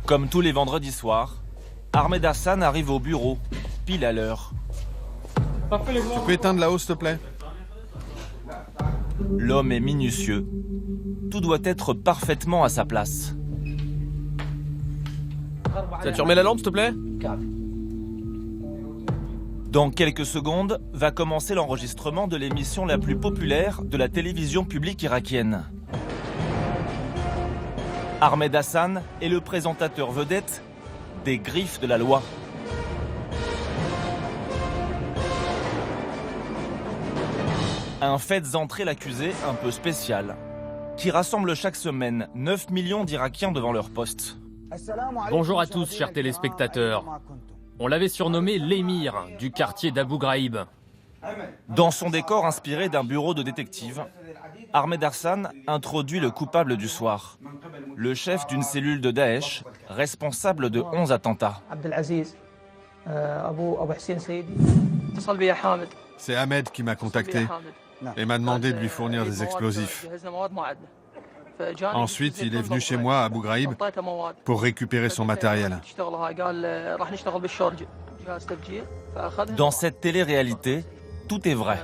Comme tous les vendredis soirs, Ahmed Hassan arrive au bureau, pile à l'heure. Tu peux éteindre la hausse, s'il te plaît? L'homme est minutieux. Tout doit être parfaitement à sa place. Tu remets la lampe, s'il te plaît? Dans quelques secondes, va commencer l'enregistrement de l'émission la plus populaire de la télévision publique irakienne. Ahmed Hassan est le présentateur vedette des Griffes de la loi. Un faites entrer l'accusé un peu spécial, qui rassemble chaque semaine 9 millions d'Irakiens devant leur poste. Bonjour à tous, chers téléspectateurs. On l'avait surnommé l'émir du quartier d'Abu Ghraib. Dans son décor inspiré d'un bureau de détective, Ahmed Hassan introduit le coupable du soir, le chef d'une cellule de Daesh, responsable de 11 attentats. C'est Ahmed qui m'a contacté et m'a demandé de lui fournir des explosifs. Ensuite, il est venu chez moi à Abu Ghraib pour récupérer son matériel. Dans cette télé-réalité, tout est vrai.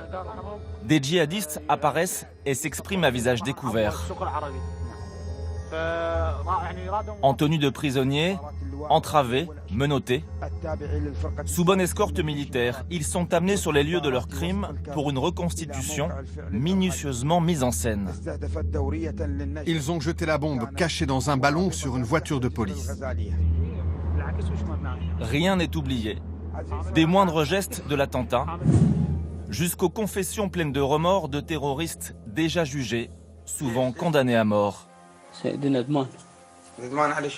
Des djihadistes apparaissent et s'expriment à visage découvert. En tenue de prisonniers, entravés, menottés. Sous bonne escorte militaire, ils sont amenés sur les lieux de leurs crimes pour une reconstitution minutieusement mise en scène. Ils ont jeté la bombe cachée dans un ballon sur une voiture de police. Rien n'est oublié. Des moindres gestes de l'attentat jusqu'aux confessions pleines de remords de terroristes déjà jugés, souvent condamnés à mort.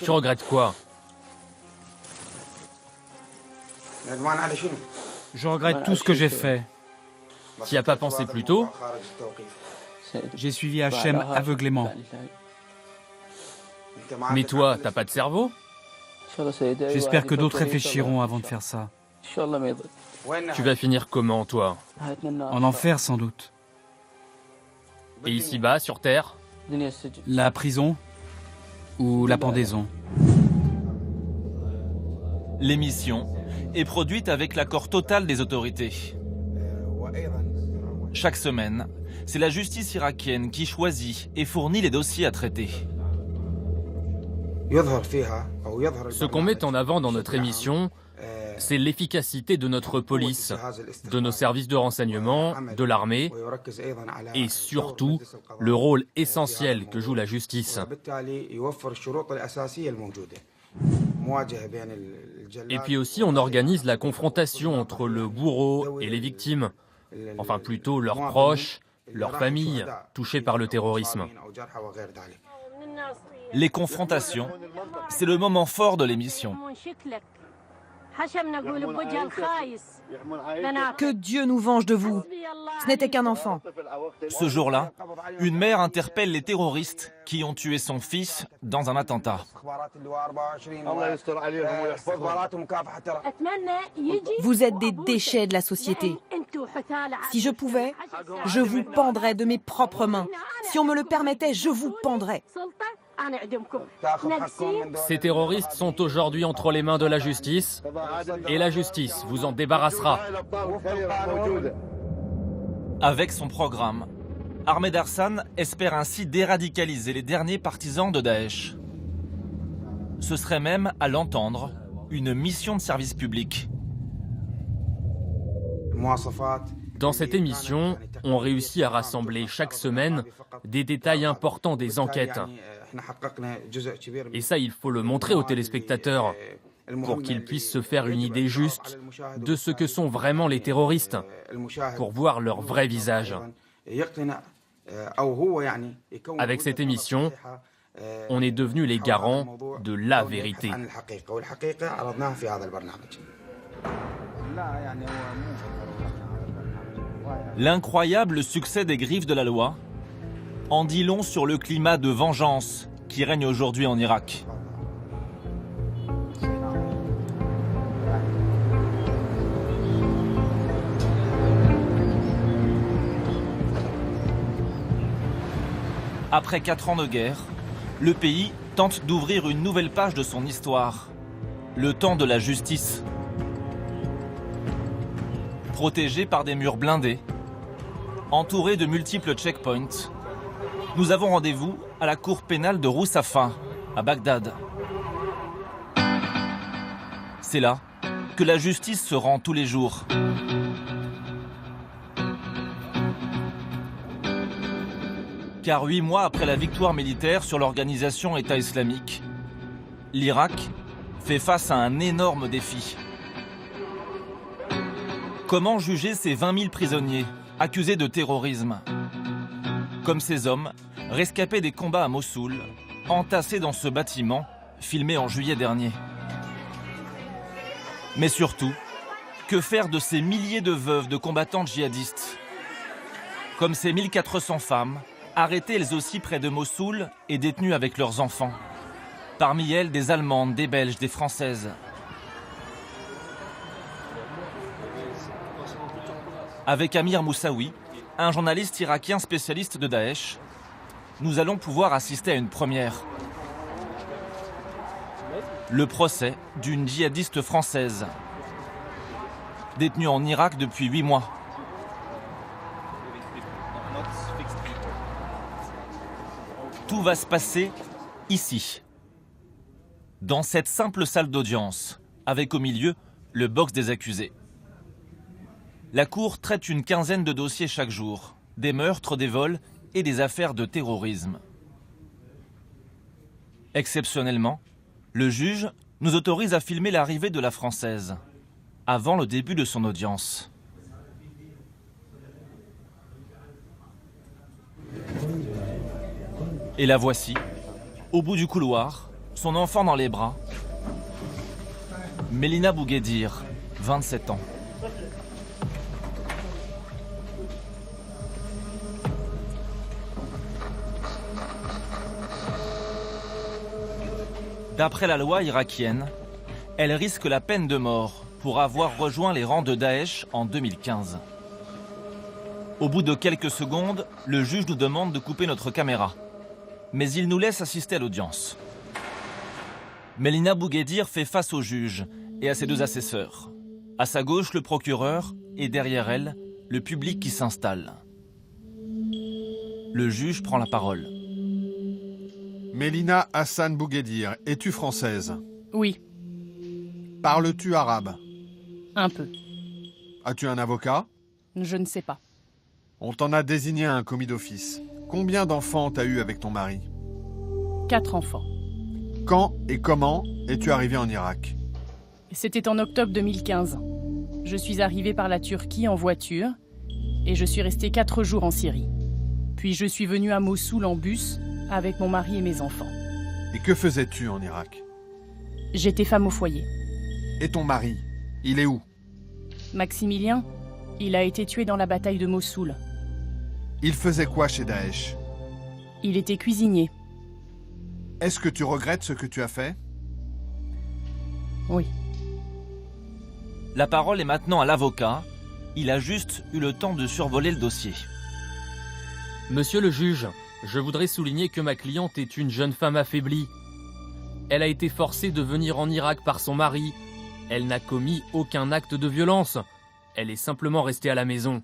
Tu regrettes quoi? Je regrette tout ce que j'ai fait. Tu n'y as pas pensé plus tôt? J'ai suivi Hachem aveuglément. Mais toi, t'as pas de cerveau? J'espère que d'autres réfléchiront avant de faire ça. Tu vas finir comment, toi? En enfer, sans doute. Et ici-bas, sur Terre? La prison ou la pendaison. L'émission est produite avec l'accord total des autorités. Chaque semaine, c'est la justice irakienne qui choisit et fournit les dossiers à traiter. Ce qu'on met en avant dans notre émission, c'est l'efficacité de notre police, de nos services de renseignement, de l'armée, et surtout le rôle essentiel que joue la justice. Et puis aussi, on organise la confrontation entre le bourreau et les victimes, enfin plutôt leurs proches, leurs familles touchées par le terrorisme. Les confrontations, c'est le moment fort de l'émission. Que Dieu nous venge de vous. Ce n'était qu'un enfant. Ce jour-là, une mère interpelle les terroristes qui ont tué son fils dans un attentat. Vous êtes des déchets de la société. Si je pouvais, je vous pendrais de mes propres mains. Si on me le permettait, je vous pendrais. Ces terroristes sont aujourd'hui entre les mains de la justice, et la justice vous en débarrassera. Avec son programme, Ahmed Hassan espère ainsi déradicaliser les derniers partisans de Daesh. Ce serait même, à l'entendre, une mission de service public. Dans cette émission, on réussit à rassembler chaque semaine des détails importants des enquêtes. Et ça, il faut le montrer aux téléspectateurs pour qu'ils puissent se faire une idée juste de ce que sont vraiment les terroristes, pour voir leur vrai visage. Avec cette émission, on est devenus les garants de la vérité. L'incroyable succès des Griffes de la loi en dit long sur le climat de vengeance qui règne aujourd'hui en Irak. Après 4 ans de guerre, le pays tente d'ouvrir une nouvelle page de son histoire. Le temps de la justice. Protégé par des murs blindés, entouré de multiples checkpoints, nous avons rendez-vous à la cour pénale de Roussafa, à Bagdad. C'est là que la justice se rend tous les jours. Car 8 mois après la victoire militaire sur l'organisation État islamique, l'Irak fait face à un énorme défi. Comment juger ces 20 000 prisonniers accusés de terrorisme? Comme ces hommes, rescapés des combats à Mossoul, entassés dans ce bâtiment, filmé en juillet dernier. Mais surtout, que faire de ces milliers de veuves de combattantes djihadistes? Comme ces 1400 femmes, arrêtées elles aussi près de Mossoul et détenues avec leurs enfants. Parmi elles, des Allemandes, des Belges, des Françaises. Avec Amir Moussaoui, un journaliste irakien spécialiste de Daesh, nous allons pouvoir assister à une première. Le procès d'une djihadiste française, détenue en Irak depuis 8 mois. Tout va se passer ici, dans cette simple salle d'audience, avec au milieu le box des accusés. La cour traite une quinzaine de dossiers chaque jour, des meurtres, des vols et des affaires de terrorisme. Exceptionnellement, le juge nous autorise à filmer l'arrivée de la Française, avant le début de son audience. Et la voici, au bout du couloir, son enfant dans les bras, Mélina Bouguedir, 27 ans. D'après la loi irakienne, elle risque la peine de mort pour avoir rejoint les rangs de Daesh en 2015. Au bout de quelques secondes, le juge nous demande de couper notre caméra. Mais il nous laisse assister à l'audience. Mélina Bouguedir fait face au juge et à ses deux assesseurs. À sa gauche, le procureur et derrière elle, le public qui s'installe. Le juge prend la parole. Mélina Hassan Bouguedir, es-tu française? Oui. Parles-tu arabe? Un peu. As-tu un avocat? Je ne sais pas. On t'en a désigné un commis d'office. Combien d'enfants t'as eu avec ton mari? 4 enfants. Quand et comment es-tu arrivé en Irak? C'était en octobre 2015. Je suis arrivée par la Turquie en voiture et je suis restée 4 jours en Syrie. Puis je suis venue à Mossoul en bus avec mon mari et mes enfants. Et que faisais-tu en Irak? J'étais femme au foyer. Et ton mari, il est où? Maximilien, il a été tué dans la bataille de Mossoul. Il faisait quoi chez Daesh? Il était cuisinier. Est-ce que tu regrettes ce que tu as fait? Oui. La parole est maintenant à l'avocat. Il a juste eu le temps de survoler le dossier. Monsieur le juge, je voudrais souligner que ma cliente est une jeune femme affaiblie. Elle a été forcée de venir en Irak par son mari. Elle n'a commis aucun acte de violence. Elle est simplement restée à la maison.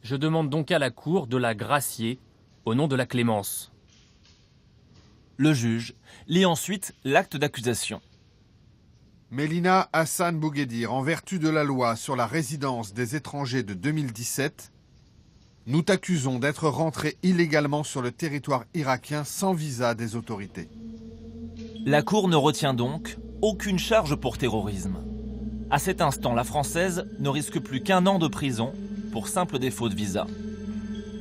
Je demande donc à la Cour de la gracier au nom de la clémence. Le juge lit ensuite l'acte d'accusation. Mélina Hassan Bouguedir, en vertu de la loi sur la résidence des étrangers de 2017, nous t'accusons d'être rentré illégalement sur le territoire irakien sans visa des autorités. La Cour ne retient donc aucune charge pour terrorisme. À cet instant, la Française ne risque plus qu'1 an de prison pour simple défaut de visa.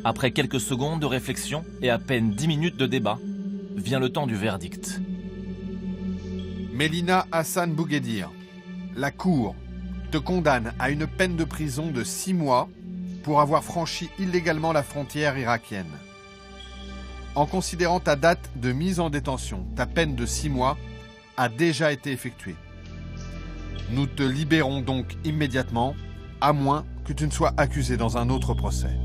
Après quelques secondes de réflexion et à peine 10 minutes de débat, vient le temps du verdict. Mélina Hassan Bouguedir, la Cour te condamne à une peine de prison de 6 mois pour avoir franchi illégalement la frontière irakienne. En considérant ta date de mise en détention, ta peine de 6 mois a déjà été effectuée. Nous te libérons donc immédiatement, à moins que tu ne sois accusé dans un autre procès.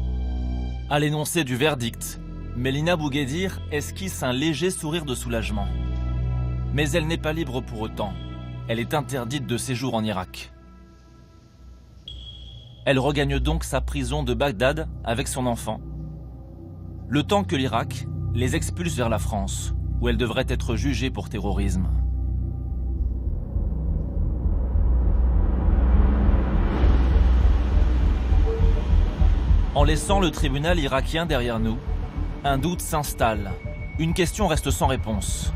À l'énoncé du verdict, Mélina Bouguedir esquisse un léger sourire de soulagement. Mais elle n'est pas libre pour autant. Elle est interdite de séjour en Irak. Elle regagne donc sa prison de Bagdad avec son enfant. Le temps que l'Irak les expulse vers la France, où elle devrait être jugée pour terrorisme. En laissant le tribunal irakien derrière nous, un doute s'installe. Une question reste sans réponse.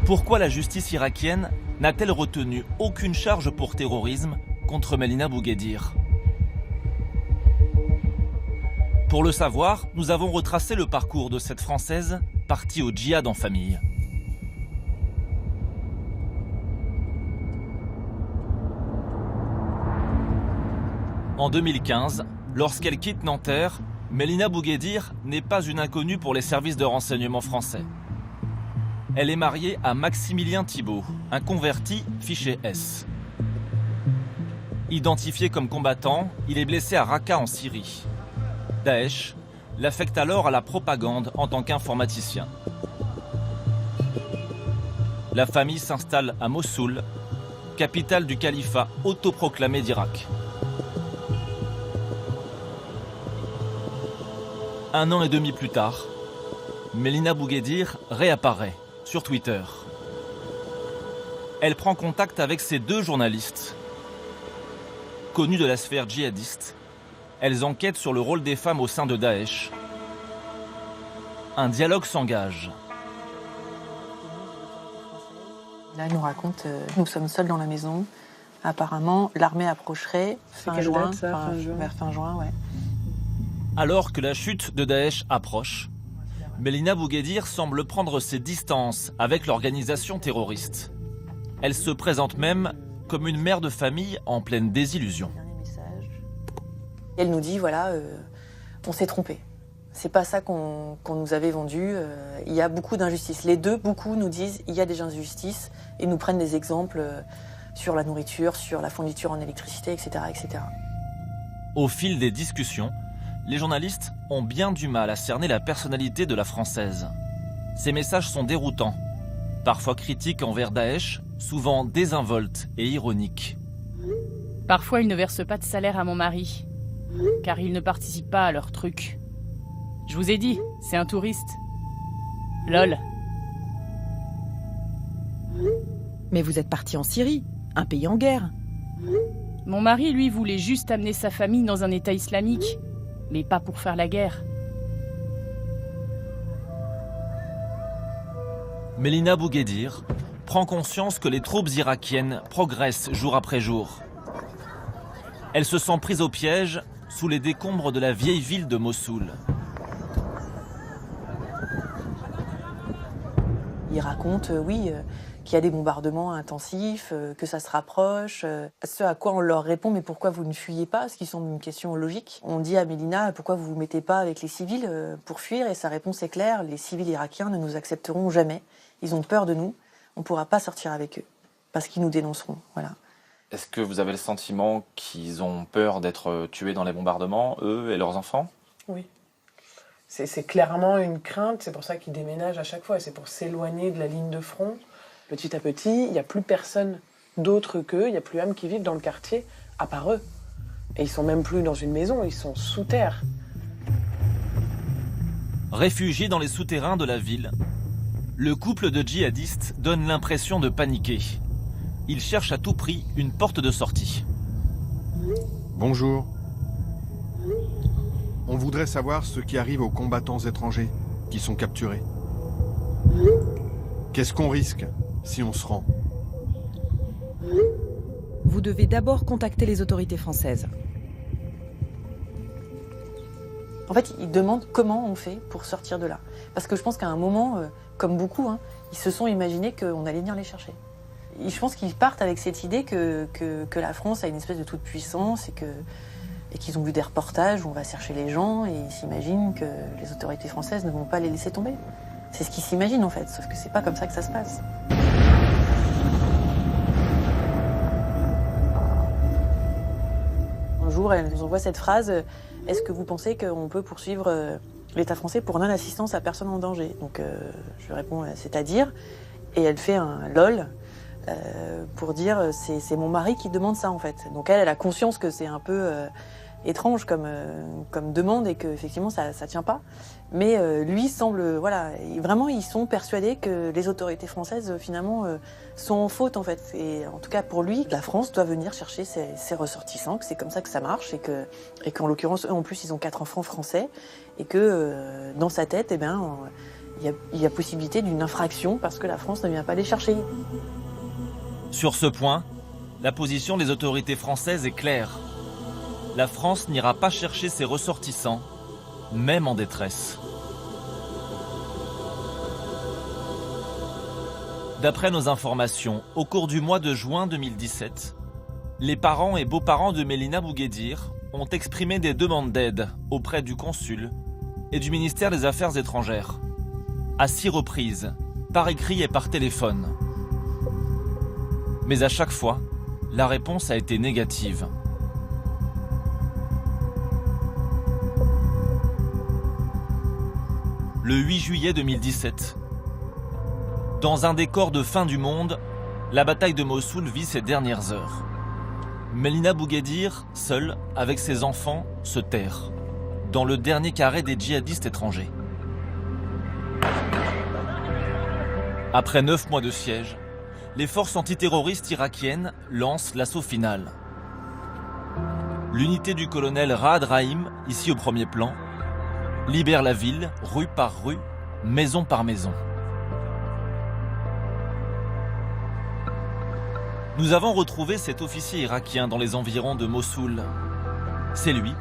Pourquoi la justice irakienne n'a-t-elle retenu aucune charge pour terrorisme contre Mélina Bouguedir? Pour le savoir, nous avons retracé le parcours de cette Française partie au djihad en famille. En 2015, lorsqu'elle quitte Nanterre, Mélina Bouguedir n'est pas une inconnue pour les services de renseignement français. Elle est mariée à Maximilien Thibault, un converti fiché S. Identifié comme combattant, il est blessé à Raqqa en Syrie. Daesh l'affecte alors à la propagande en tant qu'informaticien. La famille s'installe à Mossoul, capitale du califat autoproclamé d'Irak. Un an et demi plus tard, Mélina Bouguedir réapparaît sur Twitter. Elle prend contact avec ces deux journalistes. Connues de la sphère djihadiste, elles enquêtent sur le rôle des femmes au sein de Daesh. Un dialogue s'engage. Là, elle nous raconte, nous sommes seuls dans la maison. Apparemment, l'armée approcherait fin juin, vers fin juin, ouais. Alors que la chute de Daesh approche, Mélina Bouguedir semble prendre ses distances avec l'organisation terroriste. Elle se présente même comme une mère de famille en pleine désillusion. Elle nous dit, voilà, on s'est trompé. C'est pas ça qu'on nous avait vendu. Il y a beaucoup d'injustices. Les deux, beaucoup, nous disent il y a des injustices et nous prennent des exemples sur la nourriture, sur la fourniture en électricité, etc., etc. Au fil des discussions, les journalistes ont bien du mal à cerner la personnalité de la Française. Ces messages sont déroutants, parfois critiques envers Daesh, souvent désinvoltes et ironiques. Parfois, ils ne versent pas de salaire à mon mari, car il ne participe pas à leur truc. Je vous ai dit, c'est un touriste. Lol. Mais vous êtes parti en Syrie, un pays en guerre. Mon mari, lui, voulait juste amener sa famille dans un État islamique, mais pas pour faire la guerre. Mélina Bouguedir prend conscience que les troupes irakiennes progressent jour après jour. Elle se sent prise au piège sous les décombres de la vieille ville de Mossoul. Il raconte, qu'il y a des bombardements intensifs, que ça se rapproche. Ce à quoi on leur répond, mais pourquoi vous ne fuyez pas? Ce qui semble une question logique. On dit à Mélina, pourquoi vous ne vous mettez pas avec les civils pour fuir? Et sa réponse est claire, les civils irakiens ne nous accepteront jamais. Ils ont peur de nous, on ne pourra pas sortir avec eux, parce qu'ils nous dénonceront. Voilà. Est-ce que vous avez le sentiment qu'ils ont peur d'être tués dans les bombardements, eux et leurs enfants? Oui. C'est clairement une crainte, c'est pour ça qu'ils déménagent à chaque fois, c'est pour s'éloigner de la ligne de front. Petit à petit, il n'y a plus personne d'autre qu'eux, il n'y a plus âme qui vivent dans le quartier, à part eux. Et ils sont même plus dans une maison, ils sont sous terre. Réfugiés dans les souterrains de la ville, le couple de djihadistes donne l'impression de paniquer. Ils cherchent à tout prix une porte de sortie. Bonjour. On voudrait savoir ce qui arrive aux combattants étrangers qui sont capturés. Qu'est-ce qu'on risque si on se rend? Vous devez d'abord contacter les autorités françaises. En fait, ils demandent comment on fait pour sortir de là. Parce que je pense qu'à un moment, comme beaucoup, ils se sont imaginés qu'on allait venir les chercher. Et je pense qu'ils partent avec cette idée que la France a une espèce de toute-puissance et qu'ils ont vu des reportages où on va chercher les gens et ils s'imaginent que les autorités françaises ne vont pas les laisser tomber. C'est ce qu'ils s'imaginent en fait, sauf que c'est pas comme ça que ça se passe. Un jour, elle nous envoie cette phrase « Est-ce que vous pensez qu'on peut poursuivre l'État français pour non-assistance à personne en danger. Donc je lui réponds c'est-à-dire, et elle fait un lol pour dire c'est mon mari qui demande ça en fait. Donc elle a conscience que c'est un peu étrange comme demande et que effectivement ça tient pas. Mais lui semble vraiment ils sont persuadés que les autorités françaises finalement sont en faute en fait. Et en tout cas pour lui, la France doit venir chercher ses ressortissants, que c'est comme ça que ça marche et qu'en l'occurrence eux en plus ils ont 4 enfants français et que dans sa tête il y a possibilité d'une infraction parce que la France ne vient pas les chercher. Sur ce point, la position des autorités françaises est claire. La France n'ira pas chercher ses ressortissants, même en détresse. D'après nos informations, au cours du mois de juin 2017, les parents et beaux-parents de Mélina Bouguedir ont exprimé des demandes d'aide auprès du consul et du ministère des Affaires étrangères, à 6 reprises, par écrit et par téléphone. Mais à chaque fois, la réponse a été négative. Le 8 juillet 2017, dans un décor de fin du monde, la bataille de Mossoul vit ses dernières heures. Mélina Bouguedir, seule, avec ses enfants, se terre, dans le dernier carré des djihadistes étrangers. Après 9 mois de siège, les forces antiterroristes irakiennes lancent l'assaut final. L'unité du colonel Raad Rahim, ici au premier plan, libère la ville, rue par rue, maison par maison. Nous avons retrouvé cet officier irakien dans les environs de Mossoul. C'est lui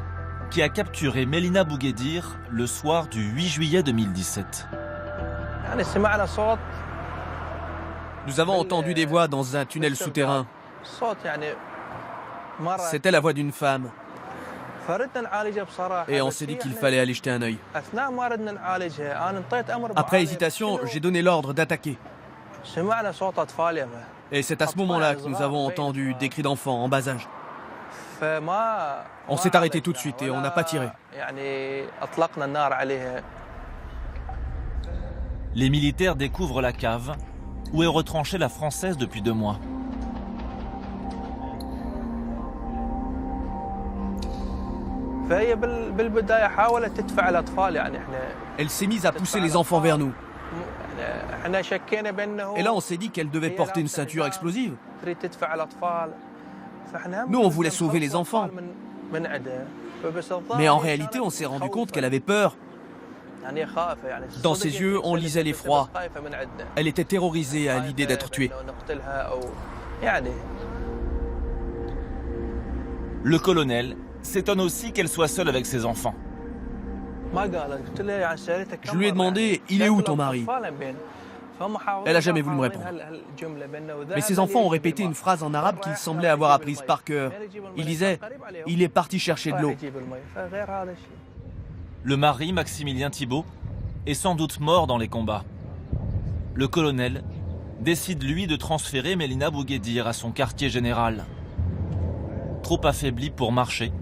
qui a capturé Mélina Bouguedir le soir du 8 juillet 2017. Nous avons entendu des voix dans un tunnel souterrain. C'était la voix d'une femme. Et on s'est dit qu'il fallait aller jeter un œil. Après hésitation, j'ai donné l'ordre d'attaquer. Et c'est à ce moment-là que nous avons entendu des cris d'enfants en bas âge. On s'est arrêté tout de suite et on n'a pas tiré. Les militaires découvrent la cave où est retranchée la française depuis 2 mois. Elle s'est mise à pousser les enfants vers nous. Et là, on s'est dit qu'elle devait porter une ceinture explosive. Nous, on voulait sauver les enfants. Mais en réalité, on s'est rendu compte qu'elle avait peur. Dans ses yeux, on lisait l'effroi. Elle était terrorisée à l'idée d'être tuée. Le colonel s'étonne aussi qu'elle soit seule avec ses enfants. Je lui ai demandé « Il est où ton mari ?» Elle n'a jamais voulu me répondre. Mais ses enfants ont répété une phrase en arabe qu'ils semblaient avoir apprise par cœur. Il disait « Il est parti chercher de l'eau ». Le mari, Maximilien Thibault, est sans doute mort dans les combats. Le colonel décide, lui, de transférer Mélina Bouguedir à son quartier général. Trop affaiblie pour marcher,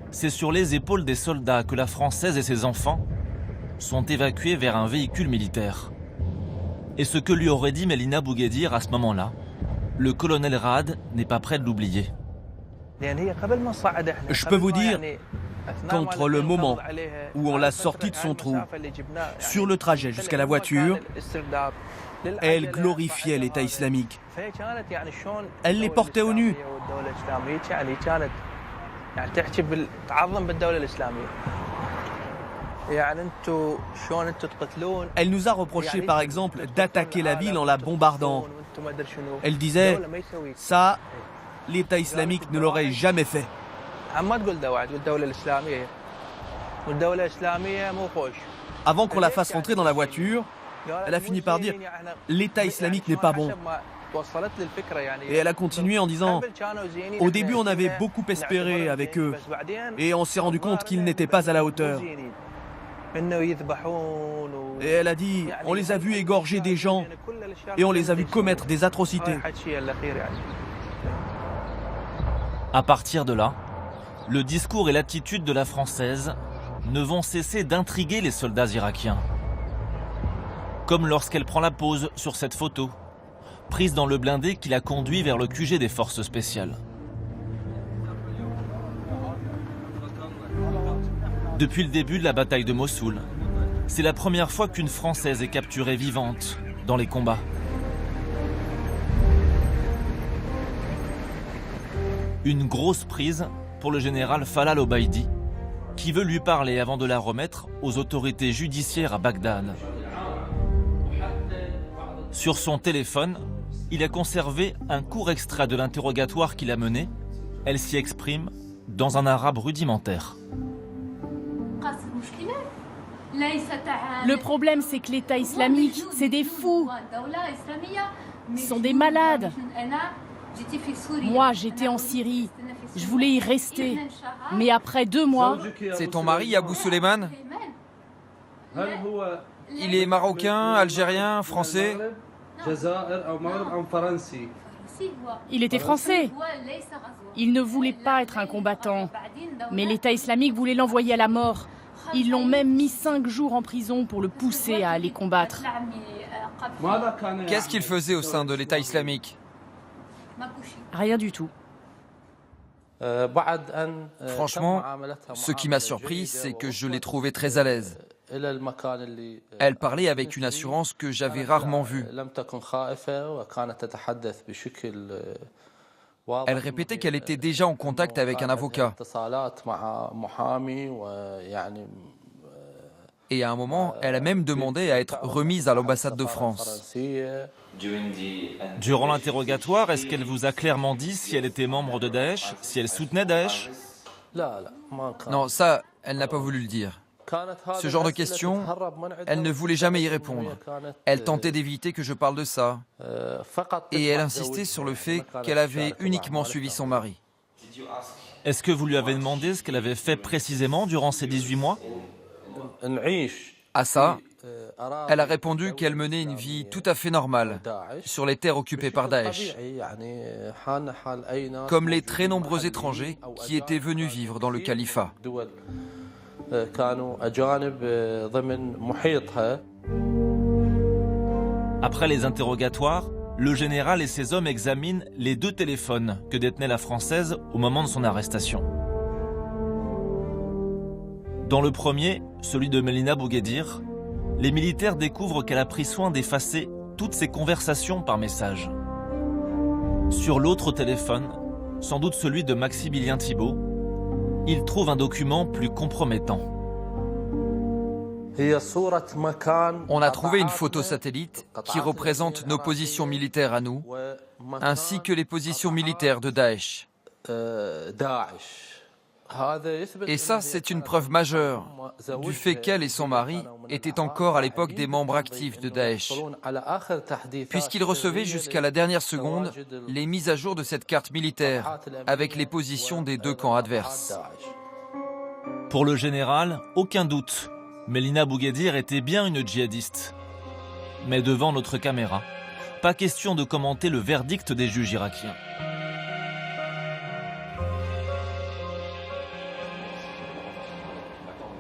c'est sur les épaules des soldats que la Française et ses enfants sont évacués vers un véhicule militaire. Et ce que lui aurait dit Mélina Bouguedir à ce moment-là, le colonel Raad n'est pas prêt de l'oublier. Je peux vous dire qu'entre le moment où on l'a sortie de son trou, sur le trajet jusqu'à la voiture, elle glorifiait l'État islamique. Elle les portait au nu. Elle nous a reproché par exemple d'attaquer la ville en la bombardant. Elle disait « Ça, l'État islamique ne l'aurait jamais fait ». Avant qu'on la fasse rentrer dans la voiture, elle a fini par dire « L'État islamique n'est pas bon ». Et elle a continué en disant « Au début, on avait beaucoup espéré avec eux, et on s'est rendu compte qu'ils n'étaient pas à la hauteur. » Et elle a dit « On les a vus égorger des gens, et on les a vus commettre des atrocités. » À partir de là, le discours et l'attitude de la Française ne vont cesser d'intriguer les soldats irakiens. Comme lorsqu'elle prend la pose sur cette photo, prise dans le blindé qui la conduit vers le QG des forces spéciales. Depuis le début de la bataille de Mossoul, c'est la première fois qu'une Française est capturée vivante dans les combats. Une grosse prise pour le général Falal Obaidi, qui veut lui parler avant de la remettre aux autorités judiciaires à Bagdad. Sur son téléphone, il a conservé un court extrait de l'interrogatoire qu'il a mené. Elle s'y exprime dans un arabe rudimentaire. Le problème, c'est que l'État islamique, c'est des fous. Ils sont des malades. Moi, j'étais en Syrie. Je voulais y rester. Mais après 2 mois... C'est ton mari, Abou Suleiman? Il est marocain, algérien, français? Il était français. Il ne voulait pas être un combattant. Mais l'État islamique voulait l'envoyer à la mort. Ils l'ont même mis 5 jours en prison pour le pousser à aller combattre. Qu'est-ce qu'il faisait au sein de l'État islamique? Rien du tout. Franchement, ce qui m'a surpris, c'est que je l'ai trouvée très à l'aise. Elle parlait avec une assurance que j'avais rarement vue. Elle répétait qu'elle était déjà en contact avec un avocat. Et à un moment, elle a même demandé à être remise à l'ambassade de France. Durant l'interrogatoire, est-ce qu'elle vous a clairement dit si elle était membre de Daesh, si elle soutenait Daesh? Non, ça, elle n'a pas voulu le dire. Ce genre de questions, elle ne voulait jamais y répondre. Elle tentait d'éviter que je parle de ça. Et elle insistait sur le fait qu'elle avait uniquement suivi son mari. Est-ce que vous lui avez demandé ce qu'elle avait fait précisément durant ces 18 mois? À ça, elle a répondu qu'elle menait une vie tout à fait normale sur les terres occupées par Daesh, comme les très nombreux étrangers qui étaient venus vivre dans le califat. Après les interrogatoires, le général et ses hommes examinent les 2 téléphones que détenait la Française au moment de son arrestation. Dans le premier, celui de Melina Bouguedir, les militaires découvrent qu'elle a pris soin d'effacer toutes ses conversations par message. Sur l'autre téléphone, sans doute celui de Maximilien Thibault, ils trouvent un document plus compromettant. On a trouvé une photo satellite qui représente nos positions militaires à nous, ainsi que les positions militaires de Daesh. Et ça, c'est une preuve majeure du fait qu'elle et son mari étaient encore à l'époque des membres actifs de Daesh, puisqu'ils recevaient jusqu'à la dernière seconde les mises à jour de cette carte militaire avec les positions des 2 camps adverses. Pour le général, aucun doute, Melina Bouguedir était bien une djihadiste. Mais devant notre caméra, pas question de commenter le verdict des juges irakiens.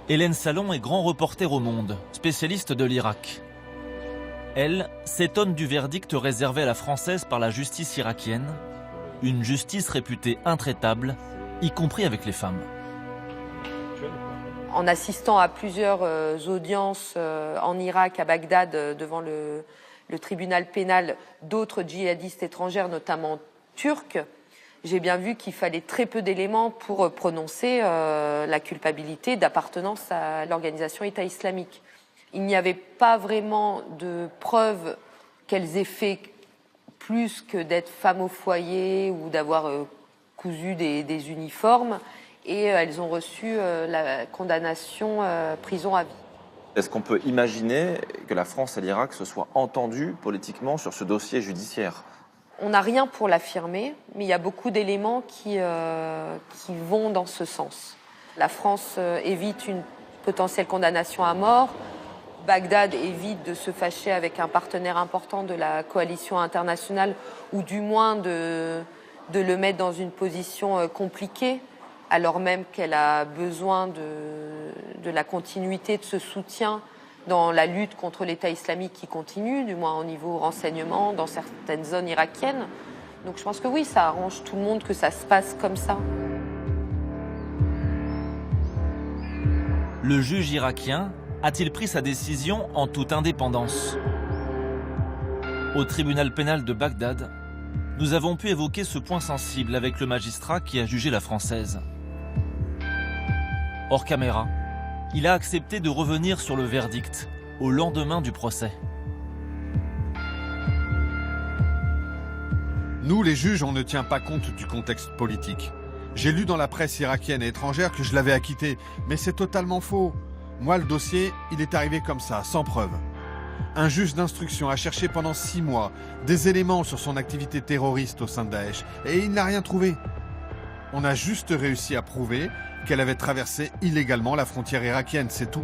Hélène Salon est grand reporter au Monde, spécialiste de l'Irak. Elle s'étonne du verdict réservé à la Française par la justice irakienne, une justice réputée intraitable, y compris avec les femmes. En assistant à plusieurs audiences en Irak, à Bagdad, devant le tribunal pénal d'autres djihadistes étrangères, notamment turcs, j'ai bien vu qu'il fallait très peu d'éléments pour prononcer la culpabilité d'appartenance à l'organisation État islamique. Il n'y avait pas vraiment de preuves qu'elles aient fait plus que d'être femmes au foyer ou d'avoir cousu des uniformes. Et elles ont reçu la condamnation prison à vie. Est-ce qu'on peut imaginer que la France et l'Irak se soient entendus politiquement sur ce dossier judiciaire? On n'a rien pour l'affirmer, mais il y a beaucoup d'éléments qui vont dans ce sens. La France évite une potentielle condamnation à mort. Bagdad évite de se fâcher avec un partenaire important de la coalition internationale, ou du moins de le mettre dans une position compliquée alors même qu'elle a besoin de la continuité de ce soutien dans la lutte contre l'État islamique qui continue, du moins au niveau renseignement, dans certaines zones irakiennes. Donc je pense que oui, ça arrange tout le monde que ça se passe comme ça. Le juge irakien a-t-il pris sa décision en toute indépendance? Au tribunal pénal de Bagdad, nous avons pu évoquer ce point sensible avec le magistrat qui a jugé la Française. Hors caméra, il a accepté de revenir sur le verdict au lendemain du procès. Nous, les juges, on ne tient pas compte du contexte politique. J'ai lu dans la presse irakienne et étrangère que je l'avais acquitté, mais c'est totalement faux. Moi, le dossier, il est arrivé comme ça, sans preuve. Un juge d'instruction a cherché pendant 6 mois des éléments sur son activité terroriste au sein de Daesh, et il n'a rien trouvé. On a juste réussi à prouver qu'elle avait traversé illégalement la frontière irakienne, c'est tout.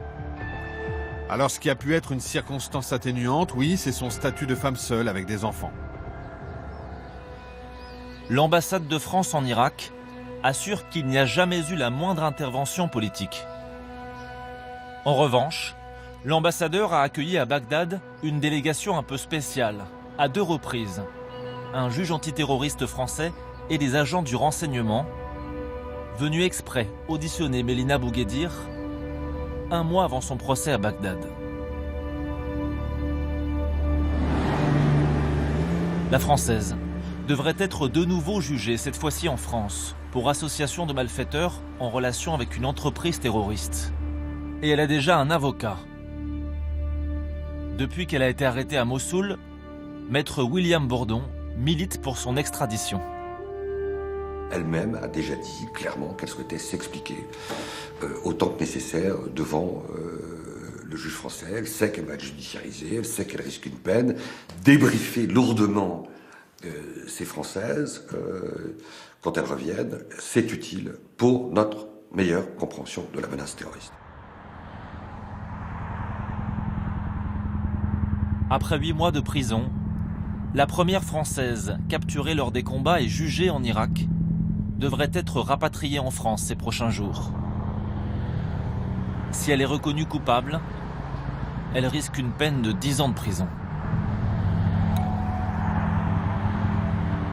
Alors ce qui a pu être une circonstance atténuante, oui, c'est son statut de femme seule avec des enfants. L'ambassade de France en Irak assure qu'il n'y a jamais eu la moindre intervention politique. En revanche, l'ambassadeur a accueilli à Bagdad une délégation un peu spéciale, à 2 reprises. Un juge antiterroriste français et des agents du renseignement, venus exprès auditionner Mélina Bouguedir 1 mois avant son procès à Bagdad. La Française devrait être de nouveau jugée, cette fois-ci en France, pour association de malfaiteurs en relation avec une entreprise terroriste. Et elle a déjà un avocat. Depuis qu'elle a été arrêtée à Mossoul, maître William Bourdon milite pour son extradition. Elle-même a déjà dit clairement qu'elle souhaitait s'expliquer autant que nécessaire devant le juge français. Elle sait qu'elle va être judiciarisée, elle sait qu'elle risque une peine. Débriefer lourdement ces Françaises, quand elles reviennent, c'est utile pour notre meilleure compréhension de la menace terroriste. Après 8 mois de prison, la première Française capturée lors des combats et jugée en Irak devrait être rapatriée en France ces prochains jours. Si elle est reconnue coupable, elle risque une peine de 10 ans de prison.